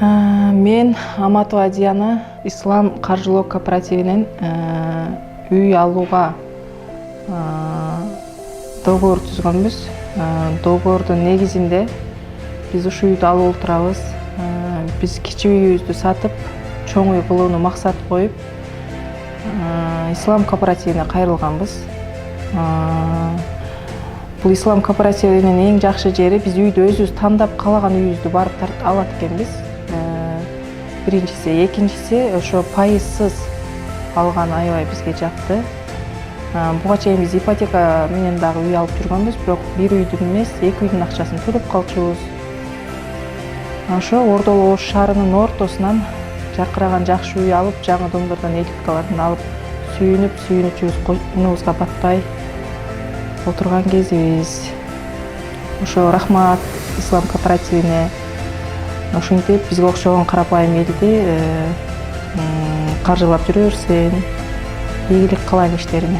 Мен Аматова Диана Ислам каржылоо кооперативинен үй алууга договор түзгөнбүз. Договордун негизинде биз ушул үйдү алып отурабыз. Биз кичи үйүбүздү сатып, чоң үй кылууну максат коюп, Ислам кооперативине кайрылганбыз. Бул Ислам кооперативинин эң жакшы жери биз үйдү өзүбүз тандап каалаган үйүбүздү барып тартып алат экенбиз. Биринчиси, экинчиси ошо пайызсыз алган аябай бизге жакты. Буга чейин биз ипотека менен дагы үй алып жүргөнбүз, бирок бир үйдүн эмес, эки үйдүн акчасын төлөп калчубуз. Ошо Ордол Ош шаарынын ортосунан жаркыраган жакшы үй алып, жаңы домдордон элиткаларын алып, сүйүнүчүбүз койнубузга батпай отурган кезибиз. Ошо рахмат Ислам кооперативине. Ошентип бизге окшогон карапайым элди каржылап жүрө берсин. Ийгилик каалайм иштерине.